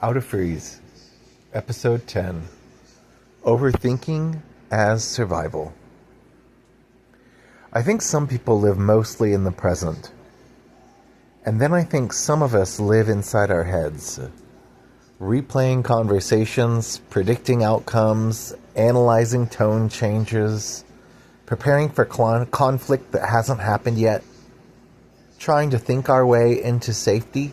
Out of Freeze, Episode 10, Overthinking as Survival. I think some people live mostly in the present. And then I think some of us live inside our heads, replaying conversations, predicting outcomes, analyzing tone changes, preparing for conflict that hasn't happened yet, trying to think our way into safety.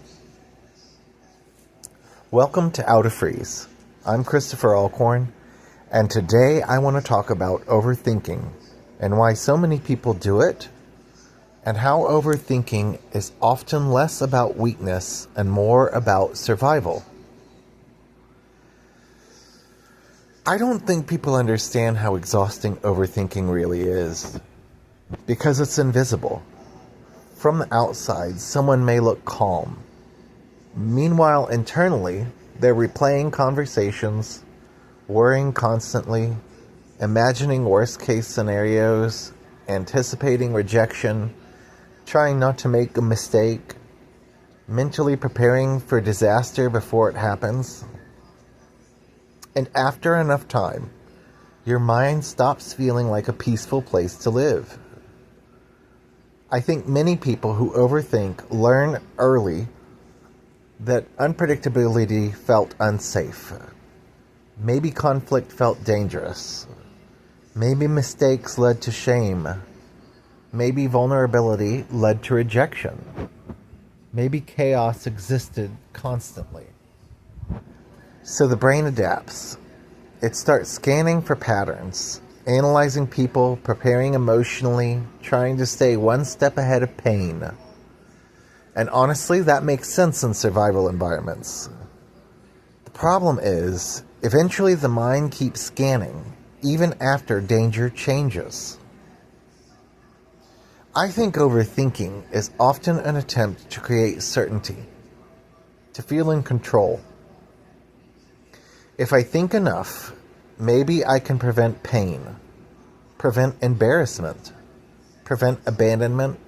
Welcome to Out of Freeze. I'm Christopher Allcorn, and today I want to talk about overthinking and why so many people do it, and how overthinking is often less about weakness and more about survival. I don't think people understand how exhausting overthinking really is, because it's invisible. From the outside, someone may look calm. Meanwhile, internally, they're replaying conversations, worrying constantly, imagining worst-case scenarios, anticipating rejection, trying not to make a mistake, mentally preparing for disaster before it happens. And after enough time, your mind stops feeling like a peaceful place to live. I think many people who overthink learn early that unpredictability felt unsafe. Maybe conflict felt dangerous. Maybe mistakes led to shame. Maybe vulnerability led to rejection. Maybe chaos existed constantly. So the brain adapts. It starts scanning for patterns, analyzing people, preparing emotionally, trying to stay one step ahead of pain. And honestly, that makes sense in survival environments. The problem is, eventually the mind keeps scanning, even after danger changes. I think overthinking is often an attempt to create certainty, to feel in control. If I think enough, maybe I can prevent pain, prevent embarrassment, prevent abandonment,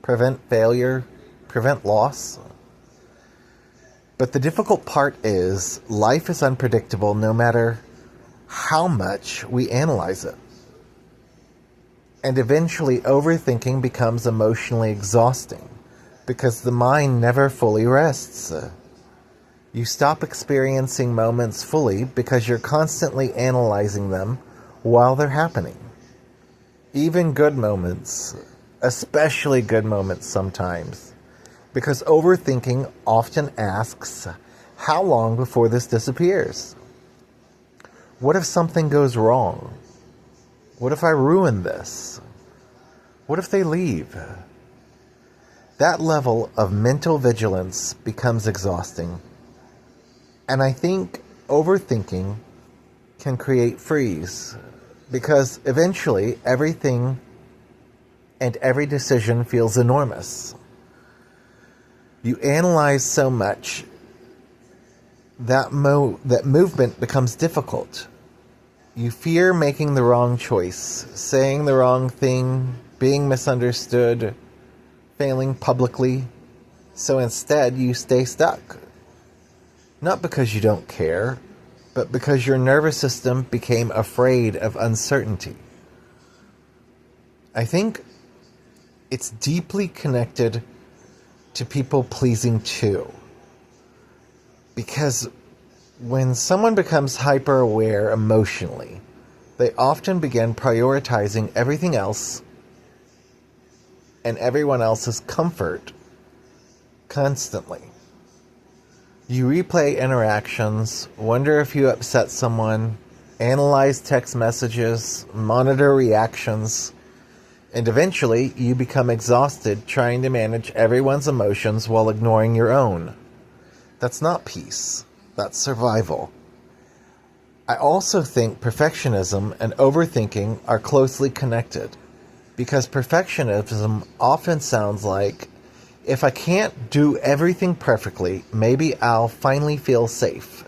prevent failure, prevent loss. But the difficult part is, life is unpredictable no matter how much we analyze it. And eventually overthinking becomes emotionally exhausting because the mind never fully rests. You stop experiencing moments fully because you're constantly analyzing them while they're happening. Even good moments, especially good moments sometimes, because overthinking often asks, how long before this disappears? What if something goes wrong? What if I ruin this? What if they leave? That level of mental vigilance becomes exhausting. And I think overthinking can create freeze, because eventually everything and every decision feels enormous. You analyze so much that movement becomes difficult. You fear making the wrong choice, saying the wrong thing, being misunderstood, failing publicly. So instead, you stay stuck. Not because you don't care, but because your nervous system became afraid of uncertainty. I think it's deeply connected to people pleasing too. Because when someone becomes hyper aware emotionally, they often begin prioritizing everything else and everyone else's comfort constantly. You replay interactions, wonder if you upset someone, analyze text messages, monitor reactions, and eventually you become exhausted trying to manage everyone's emotions while ignoring your own. That's not peace. That's survival. I also think perfectionism and overthinking are closely connected, because perfectionism often sounds like, if I can't do everything perfectly, maybe I'll finally feel safe.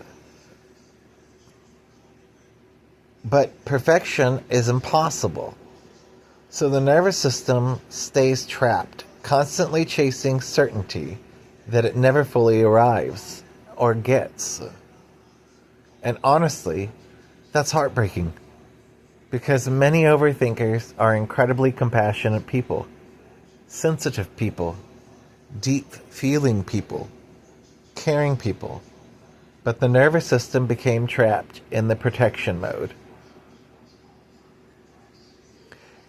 But perfection is impossible. So the nervous system stays trapped, constantly chasing certainty that it never fully arrives. or gets. And honestly, that's heartbreaking. Because many overthinkers are incredibly compassionate people, sensitive people, deep feeling people, caring people. But the nervous system became trapped in the protection mode.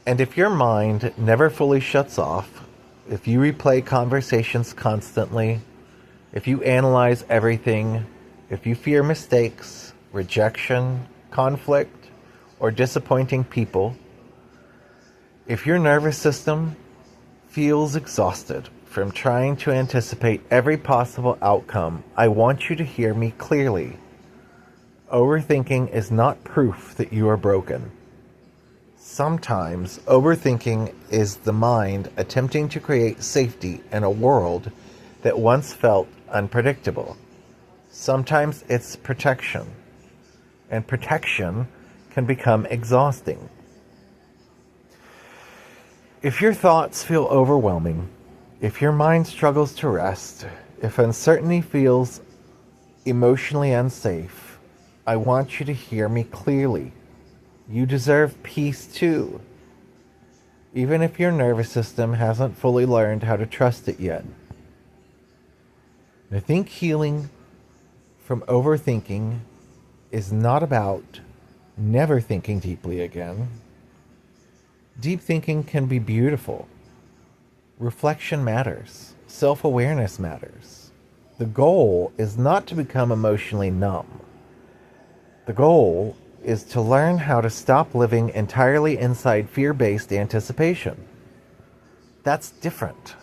And if your mind never fully shuts off, if you replay conversations constantly, if you analyze everything, if you fear mistakes, rejection, conflict, or disappointing people, if your nervous system feels exhausted from trying to anticipate every possible outcome, I want you to hear me clearly. Overthinking is not proof that you are broken. Sometimes overthinking is the mind attempting to create safety in a world that once felt unpredictable. Sometimes it's protection, and protection can become exhausting. If your thoughts feel overwhelming, if your mind struggles to rest, if uncertainty feels emotionally unsafe, I want you to hear me clearly. You deserve peace too, even if your nervous system hasn't fully learned how to trust it yet. I think healing from overthinking is not about never thinking deeply again. Deep thinking can be beautiful. Reflection matters. Self-awareness matters. The goal is not to become emotionally numb. The goal is to learn how to stop living entirely inside fear-based anticipation. That's different.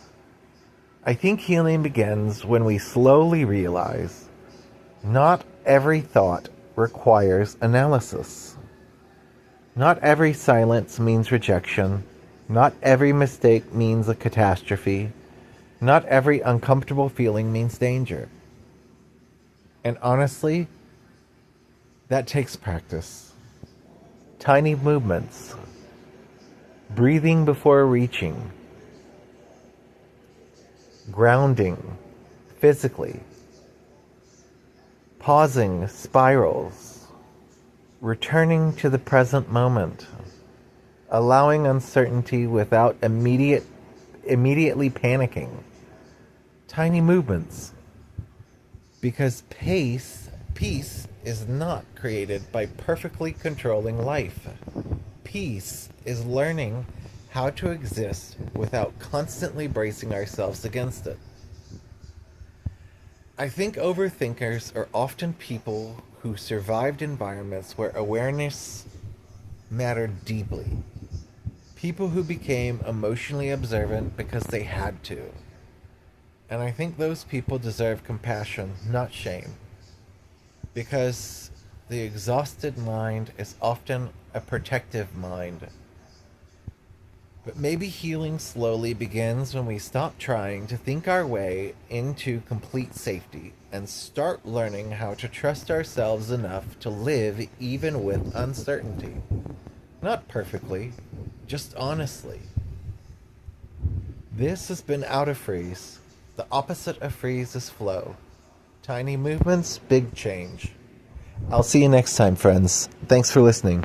I think healing begins when we slowly realize not every thought requires analysis. Not every silence means rejection. Not every mistake means a catastrophe. Not every uncomfortable feeling means danger. And honestly, that takes practice. Tiny movements. Breathing before reaching. Grounding physically. Pausing spirals. Returning to the present moment. Allowing uncertainty without immediately panicking. Tiny movements. Because peace is not created by perfectly controlling life. Peace is learning how to exist without constantly bracing ourselves against it. I think overthinkers are often people who survived environments where awareness mattered deeply. People who became emotionally observant because they had to. And I think those people deserve compassion, not shame. Because the exhausted mind is often a protective mind. But maybe healing slowly begins when we stop trying to think our way into complete safety and start learning how to trust ourselves enough to live even with uncertainty. Not perfectly, just honestly. This has been Out of Freeze. The opposite of freeze is flow. Tiny movements, big change. I'll see you next time, friends. Thanks for listening.